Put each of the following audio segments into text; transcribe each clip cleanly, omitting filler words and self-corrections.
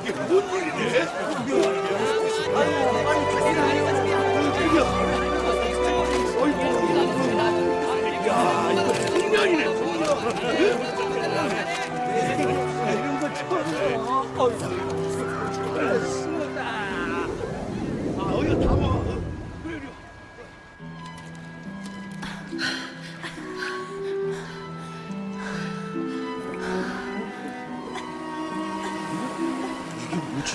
이게 뭔 일이래? 야, 이거 풍년이네, 풍년. 이런 거 처음. 어여 담아. 이게 뭐지?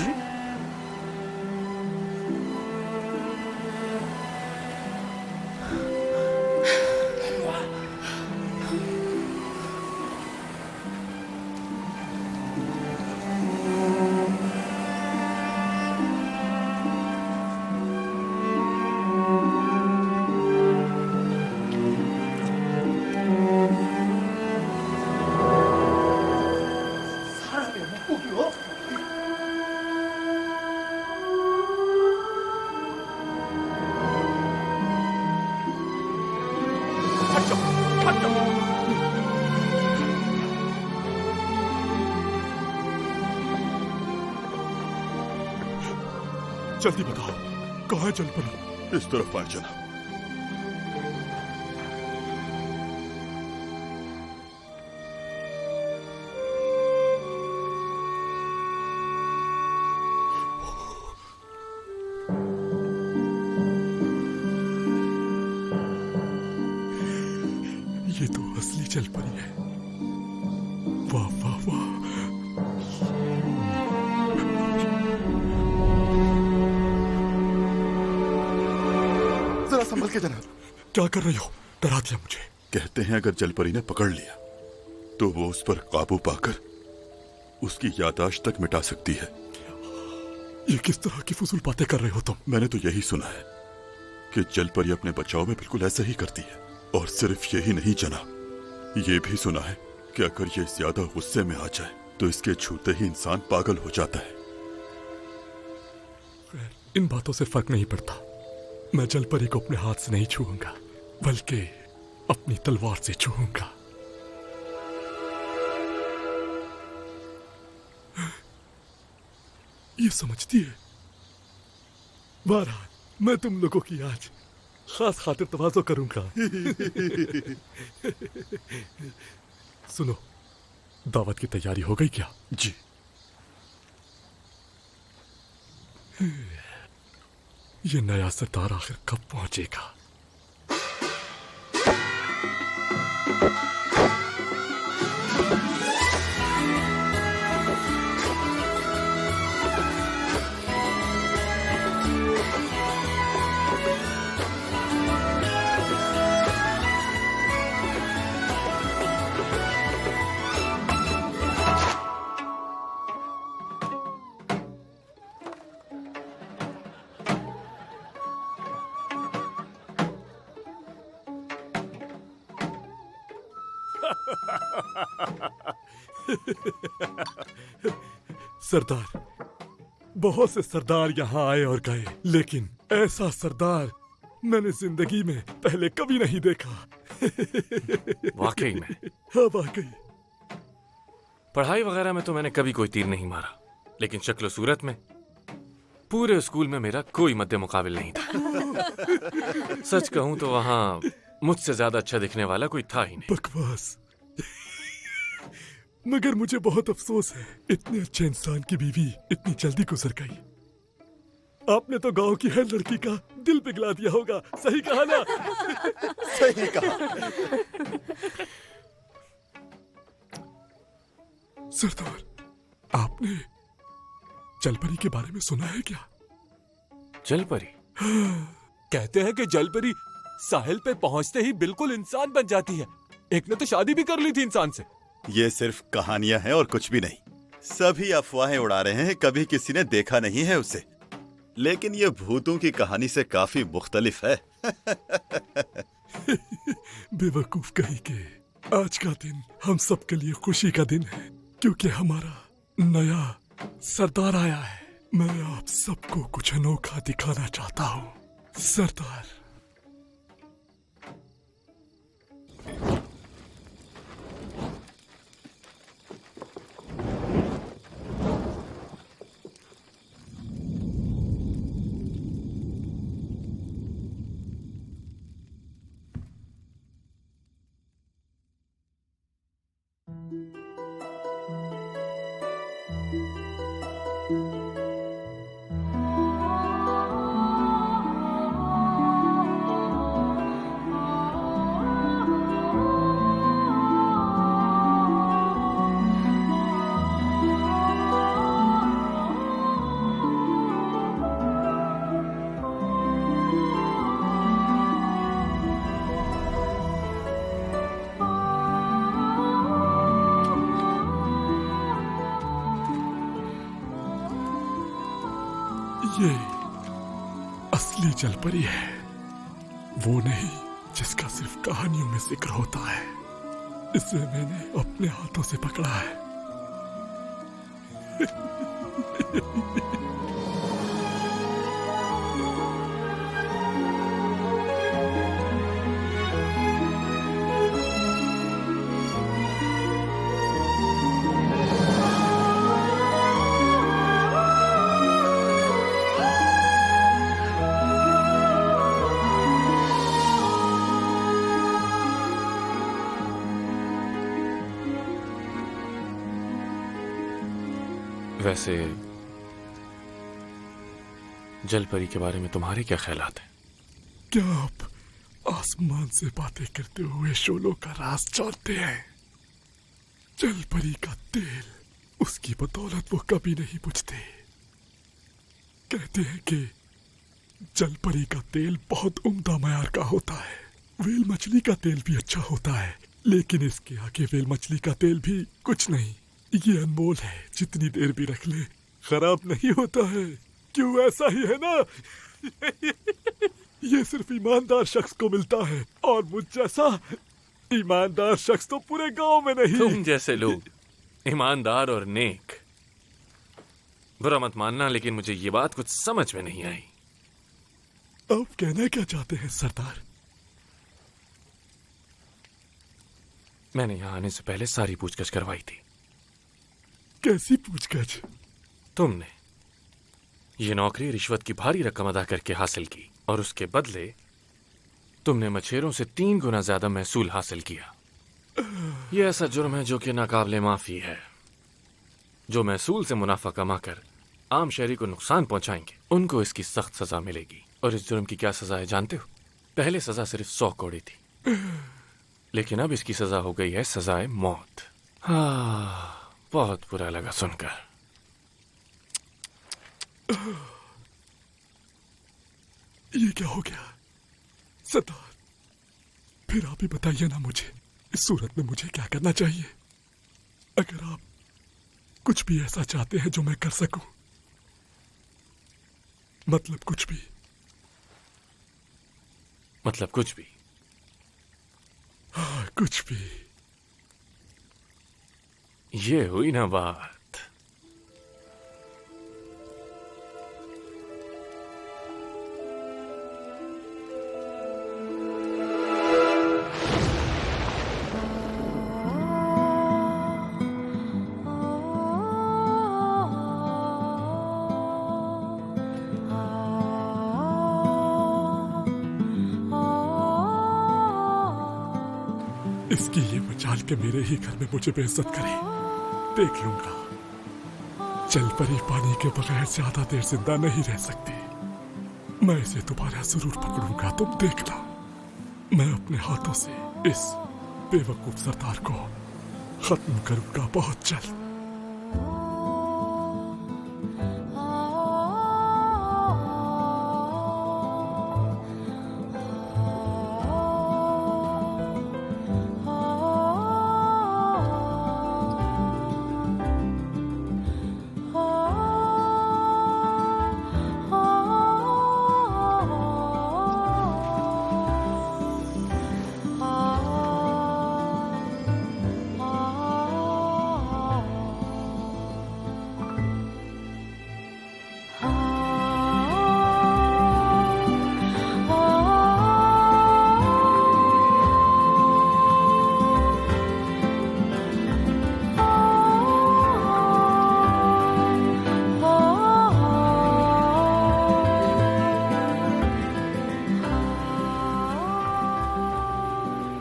जल्दी बताओ, कहाँ है जलपरी? इस तरफ आ जाना। ये तो असली जलपरी है। वाह वाह वाह। जरा संभल के जाना। क्या कर रही हो? डरा दिया मुझे। कहते हैं अगर जलपरी ने पकड़ लिया तो वो उस पर काबू पाकर उसकी याददाश्त तक मिटा सकती है। ये किस तरह की फजूल बातें कर रहे हो तुम? मैंने तो यही सुना है कि जलपरी अपने बचाव में बिल्कुल ऐसा ही करती है। और सिर्फ यही नहीं जना, ये भी सुना है कि अगर ये ज्यादा गुस्से में आ जाए तो इसके छूते ही इंसान पागल हो जाता है। इन बातों से फर्क नहीं पड़ता। मैं जलपरी को अपने हाथ से नहीं छूऊंगा, बल्कि अपनी तलवार से छूऊंगा। ये समझती है? बहरहाल मैं तुम लोगों की आज खास खातिर तवाज़ो करूंगा। सुनो, दावत की तैयारी हो गई क्या? जी। ये नया सरदार आखिर कब पहुंचेगा? सरदार, बहुत से सरदार यहाँ आए और गए, लेकिन ऐसा सरदार मैंने जिंदगी में पहले कभी नहीं देखा। वाकई में? हाँ वाकई। पढ़ाई वगैरह में तो मैंने कभी कोई तीर नहीं मारा, लेकिन शक्ल सूरत में पूरे स्कूल में मेरा कोई मद्दे मुकाबिल नहीं था। सच कहूं तो वहां मुझसे ज्यादा अच्छा दिखने वाला कोई था ही नहीं। बकवास। मगर मुझे बहुत अफसोस है, इतने अच्छे इंसान की बीवी इतनी जल्दी गुजर गई। आपने तो गांव की हर लड़की का दिल पिघला दिया होगा, सही कहा ना? सही कहा। सरदार, आपने जलपरी के बारे में सुना है क्या? जलपरी? कहते हैं कि जलपरी साहिल पे पहुंचते ही बिल्कुल इंसान बन जाती है। एक ने तो शादी भी कर ली थी इंसान से। ये सिर्फ कहानियां हैं और कुछ भी नहीं। सभी अफवाहें उड़ा रहे हैं, कभी किसी ने देखा नहीं है उसे। लेकिन ये भूतों की कहानी से काफी मुख्तलिफ है। बेवकूफ कहीं के। आज का दिन हम सब के लिए खुशी का दिन है, क्योंकि हमारा नया सरदार आया है। मैं आप सबको कुछ अनोखा दिखाना चाहता हूँ। सरदार, ये असली जलपरी है, वो नहीं जिसका सिर्फ कहानियों में जिक्र होता है। इसे मैंने अपने हाथों से पकड़ा है। वैसे जलपरी के बारे में तुम्हारे क्या ख्यालात हैं? क्या आप आसमान से बातें करते हुए शोलों का राज जानते हैं? जलपरी का तेल, उसकी बदौलत वो कभी नहीं बुझते। कहते हैं कि जलपरी का तेल बहुत उम्दा मयार का होता है। व्हेल मछली का तेल भी अच्छा होता है, लेकिन इसके आगे व्हेल मछली का तेल भी कुछ नहीं। ये अनमोल है, जितनी देर भी रख ले खराब नहीं होता है। क्यों, ऐसा ही है ना? ये सिर्फ ईमानदार शख्स को मिलता है, और मुझ जैसा ईमानदार शख्स तो पूरे गांव में नहीं। तुम जैसे लोग ईमानदार और नेक, बुरा मत मानना, लेकिन मुझे ये बात कुछ समझ में नहीं आई। आप कहना क्या चाहते हैं सरदार? मैंने यहाँ आने से पहले सारी पूछताछ करवाई थी। कैसी पूछताछ? तुमने ये नौकरी रिश्वत की भारी रकम अदा करके हासिल की, और उसके बदले तुमने मछेरों से 3 गुना ज्यादा महसूल हासिल किया। यह ऐसा जुर्म है जो कि नाकाबिले माफी है। जो महसूल से मुनाफा कमाकर आम शहरी को नुकसान पहुंचाएंगे, उनको इसकी सख्त सजा मिलेगी। और इस जुर्म की क्या सजा है जानते हो? पहले सजा सिर्फ 100 कौड़ी थी, लेकिन अब इसकी सजा हो गई है सजाए मौत। हाँ, बहुत बुरा लगा सुनकर। ये क्या हो गया सरदार? फिर आप ही बताइए ना मुझे, इस सूरत में मुझे क्या करना चाहिए? अगर आप कुछ भी ऐसा चाहते हैं जो मैं कर सकूं, मतलब कुछ भी। मतलब कुछ भी? हाँ, कुछ भी। ये हुई ना बात। इसकी ये मचाल के मेरे ही घर में मुझे बेइज्जत करे, देख लूंगा। जलपरी पानी के बगैर ज्यादा देर जिंदा नहीं रह सकती। मैं इसे दोबारा जरूर पकड़ूंगा, तुम देखना। मैं अपने हाथों से इस बेवकूफ सरदार को खत्म करूंगा बहुत जल्द।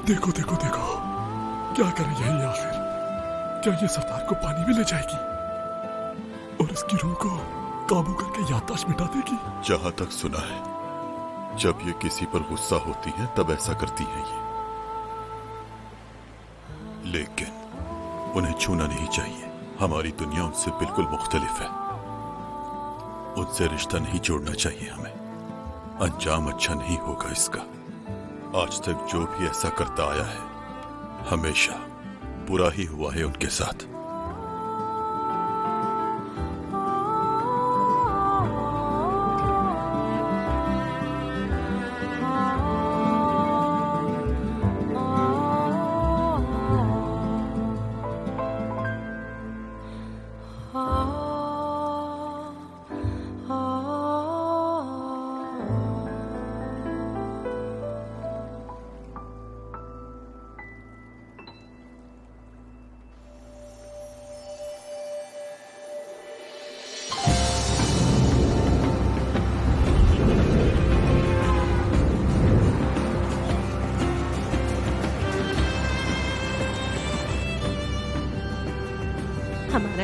देखो देखो देखो, क्या करे यही आखिर? क्या ये सरदार को पानी भी ले जाएगी और इसकी रूह को काबू करके याददाश्त मिटा देगी? जहां तक सुना है, जब ये किसी पर गुस्सा होती है तब ऐसा करती है ये। लेकिन उन्हें छूना नहीं चाहिए। हमारी दुनिया उनसे बिल्कुल मुख्तलिफ है। उनसे रिश्ता नहीं जोड़ना चाहिए हमें। अंजाम अच्छा नहीं होगा इसका। आज तक जो भी ऐसा करता आया है, हमेशा बुरा ही हुआ है उनके साथ।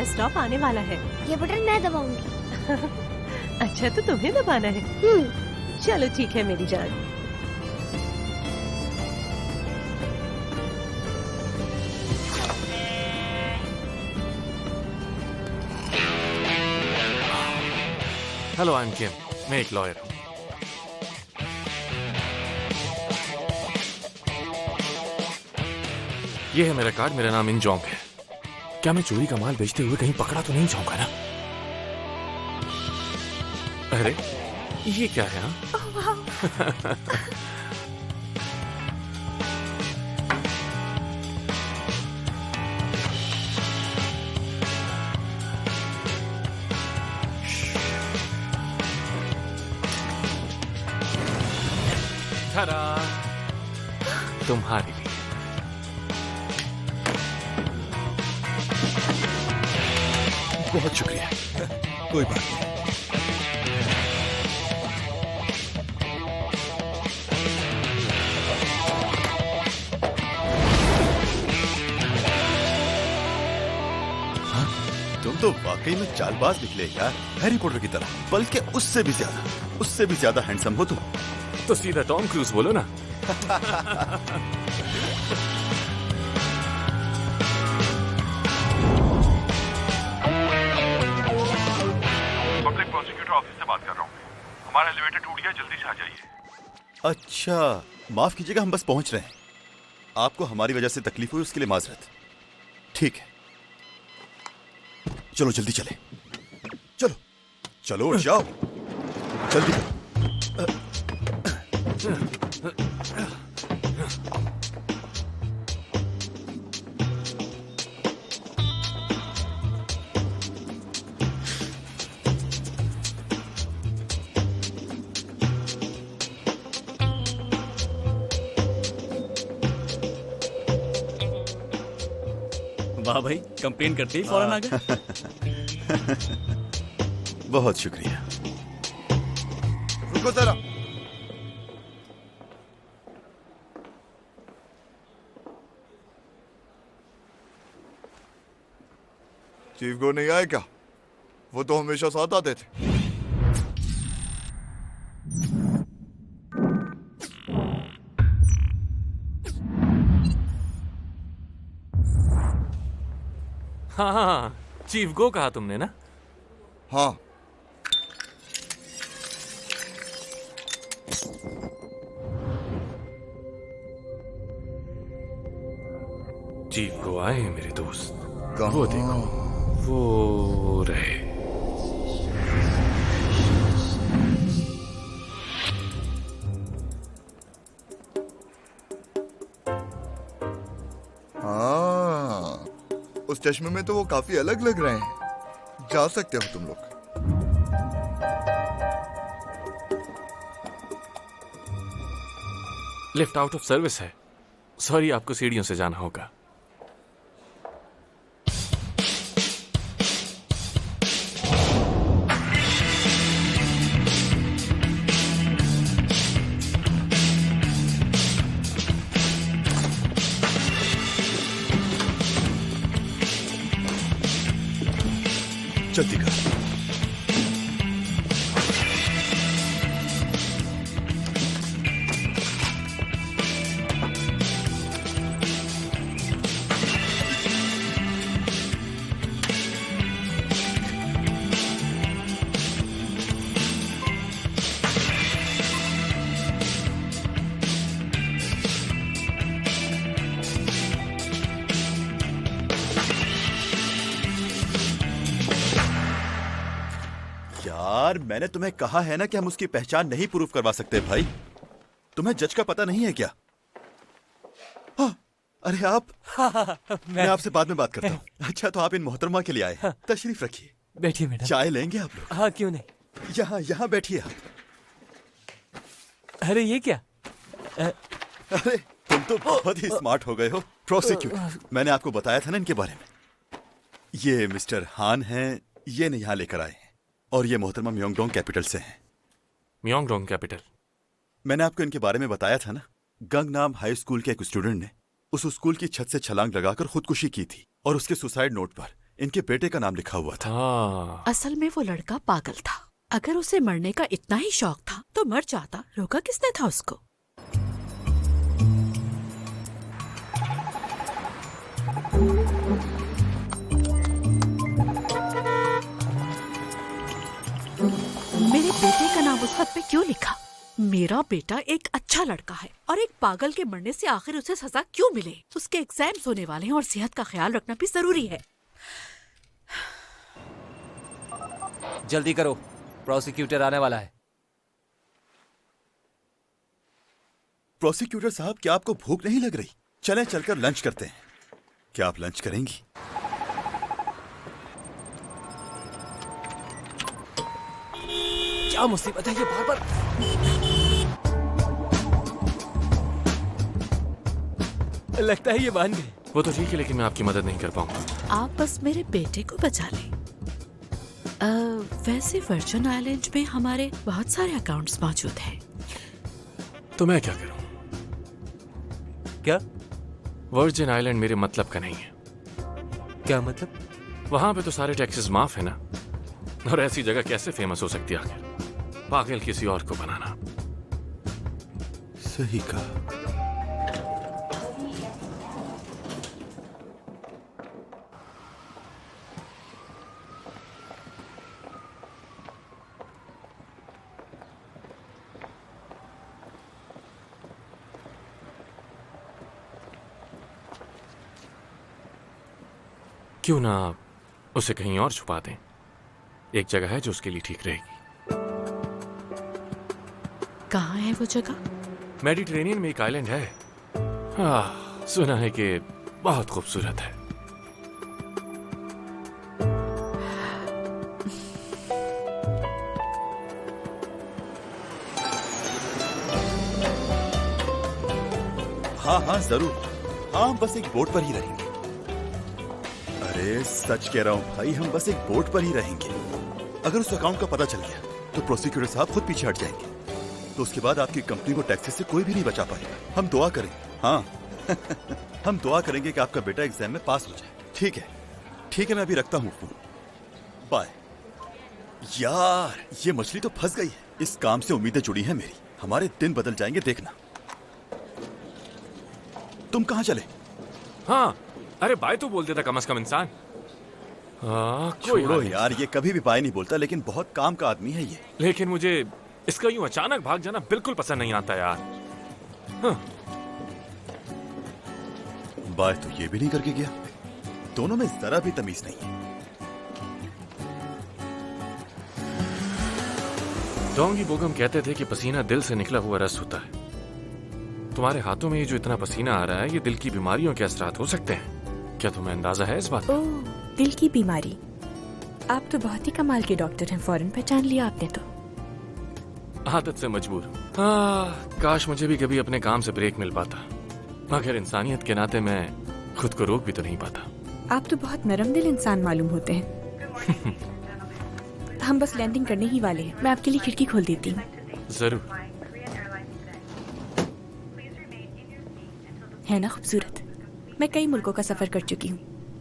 हमारा स्टॉप आने वाला है। ये बटन मैं दबाऊंगी। अच्छा तो तुम्हें दबाना है। चलो ठीक है मेरी जान। हेलो आई एम किम, मैं एक लॉयर हूँ। ये है मेरा कार्ड, मेरा नाम इन जोंग है। क्या मैं चोरी का माल बेचते हुए कहीं पकड़ा तो नहीं जाऊंगा ना? अरे ये क्या है? हाँ खरा तुम्हारी भी। बहुत शुक्रिया। कोई बात नहीं। तुम तो वाकई में चालबाज निकले यार, हैरी पॉटर की तरह, बल्कि उससे भी ज्यादा हैंडसम हो तुम। तो सीधा टॉम क्रूज बोलो ना। पब्लिक प्रोसिक्यूटर ऑफिस से बात कर रहा हूँ। हमारा एलिवेटर टूट गया, जल्दी से आ जाइए। अच्छा, माफ कीजिएगा, हम बस पहुंच रहे हैं। आपको हमारी वजह से तकलीफ हुई, उसके लिए माजरत। ठीक है, चलो जल्दी चले। चलो चलो उठ जाओ, जल्दी करो। वाह भाई, कंप्लेन करते ही फौरन आ गए। बहुत शुक्रिया। रुको जरा। चीफ गो नहीं आए क्या? वो तो हमेशा साथ आते थे। हाँ, चीफ गो कहा तुमने ना? हाँ। चीफ गो आए हैं मेरे दोस्त। कहाँ? वो देखो, वो रहे। हाँ, उस चश्मे में तो वो काफी अलग लग रहे हैं। जा सकते हो तुम लोग। लिफ्ट आउट ऑफ सर्विस है। सॉरी, आपको सीढ़ियों से जाना होगा। जल्दी कर। यार, मैंने तुम्हें कहा है ना कि हम उसकी पहचान नहीं प्रूफ करवा सकते भाई। तुम्हें जज का पता नहीं है क्या? हाँ, अरे आप मैं आपसे बाद में बात करता हूँ। अच्छा, तो आप इन मोहतरमा के लिए आए हैं। तशरीफ रखिए। बैठिए मैडम। चाय लेंगे आप लोग? हाँ क्यों नहीं। यहाँ यहाँ बैठिए आप। अरे ये क्या? अरे तुम तो बहुत ही स्मार्ट हो गए हो। प्रोसिक्यूटर, मैंने आपको बताया था ना इनके बारे में। ये मिस्टर हान हैं, ये ने यहाँ लेकर आए हैं। और ये मोहतरमा म्योंगडोंग कैपिटल से हैं। Myeongdong capital? मैंने आपको इनके बारे में बताया था ना। गंगनाम हाई स्कूल के एक स्टूडेंट ने उस स्कूल की छत से छलांग लगाकर खुदकुशी की थी और उसके सुसाइड नोट पर इनके बेटे का नाम लिखा हुआ था। हाँ, असल में वो लड़का पागल था। अगर उसे मरने का इतना ही शौक था तो मर जाता, रोका किसने था उसको? मेरे बेटे का नाम उस खत पे क्यों लिखा? मेरा बेटा एक अच्छा लड़का है और एक पागल के मरने से आखिर उसे सजा क्यों मिले? उसके एग्जाम्स होने वाले हैं और सेहत का ख्याल रखना भी जरूरी है। जल्दी करो, प्रोसिक्यूटर आने वाला है। प्रोसिक्यूटर साहब, क्या आपको भूख नहीं लग रही? चलें चलकर लंच करते हैं। क्या आप लंच करेंगी? क्या मुसीबत है ये बार बार? लगता है ये मान गए। वो तो ठीक है, लेकिन मैं आपकी मदद नहीं कर पाऊंगा। आप बस मेरे बेटे को बचा लें। वैसे वर्जिन आइलैंड में हमारे बहुत सारे अकाउंट्स मौजूद हैं। तो मैं क्या करूं? क्या? वर्जिन आइलैंड मेरे मतलब का नहीं है। क्या मतलब? वहां पे तो सारे टैक्सेस माफ है ना, और ऐसी जगह कैसे फेमस हो सकती है आखिर? पागल किसी और को बनाना। सही कहा। क्यों ना उसे कहीं और छुपा दें? एक जगह है जो उसके लिए ठीक रहेगी। कहाँ है वो जगह? मेडिटेरेनियन में एक आइलैंड है। सुना है कि बहुत खूबसूरत है। हाँ हाँ जरूर। हाँ, हम बस एक बोट पर ही रहेंगे। अरे सच कह रहा हूँ भाई, हम बस एक बोट पर ही रहेंगे। अगर उस अकाउंट का पता चल गया तो प्रोसिक्यूटर साहब खुद पीछे हट जाएंगे। तो उसके बाद आपकी कंपनी को टैक्सेस से कोई भी नहीं बचा पाएगा। हम दुआ करेंगे। हाँ हम दुआ करेंगे कि आपका बेटा एग्जाम में पास हो जाए। ठीक है, ठीक है, मैं अभी रखता हूँ फोन। बाय। यार, ये मछली तो फंस गई है। इस काम से उम्मीदें जुड़ी हैं मेरी। हमारे दिन बदल जाएंगे, देखना। तुम कहाँ चले? हाँ, अरे बाय तो बोल देता कम से कम इंसान। छोड़ो यार, ये कभी भी बाय नहीं बोलता, लेकिन बहुत काम का आदमी है ये। लेकिन मुझे इसका यूं अचानक भाग जाना बिल्कुल पसंद नहीं आता यार। हाँ। बाय तो ये भी नहीं करके गया। दोनों में जरा भी तमीज नहीं है। डोंगी बोगम कहते थे कि पसीना दिल से निकला हुआ रस होता है। तुम्हारे हाथों में ये जो इतना पसीना आ रहा है, ये दिल की बीमारियों के असरात हो सकते हैं। क्या तुम्हें अंदाजा है इस बात का? ओह, दिल की बीमारी। आप तो बहुत ही कमाल के डॉक्टर हैं, फौरन पहचान लिया आपने तो। आदत से मजबूर हूँ। काश मुझे भी कभी अपने काम से ब्रेक मिल पाता, मगर इंसानियत के नाते मैं खुद को रोक भी तो नहीं पाता। आप तो बहुत नरम दिल इंसान मालूम होते हैं। हम बस लैंडिंग करने ही वाले हैं। मैं आपके लिए खिड़की खोल देती हूँ। जरूर। है ना खूबसूरत? मैं कई मुल्कों का सफर कर चुकी हूँ,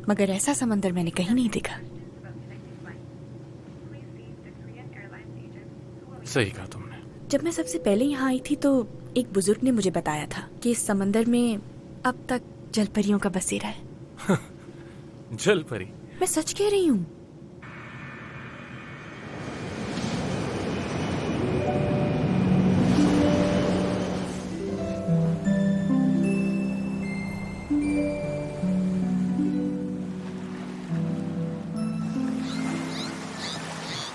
मगर ऐसा समंदर मैंने कहीं नहीं देखा। सही कहा तुमने। जब मैं सबसे पहले यहाँ आई थी तो एक बुजुर्ग ने मुझे बताया था कि इस समंदर में अब तक जलपरियों का बसेरा है। जलपरी? मैं सच कह रही हूँ।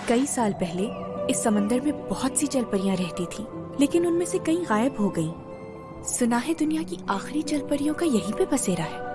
कई साल पहले इस समंदर में बहुत सी जलपरियां रहती थीं, लेकिन उनमें से कई गायब हो गईं। सुना है दुनिया की आखिरी जलपरियों का यहीं पे बसेरा है।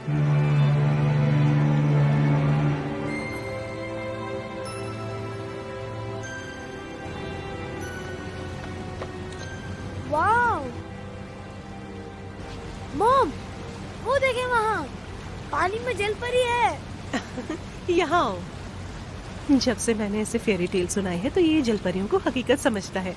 वाओ मॉम, वो देखे वहाँ पानी में जल परी है। यहाँ आओ। जब से मैंने ऐसे फेरी टेल सुनाए हैं तो ये जलपरियों को हकीकत समझता है।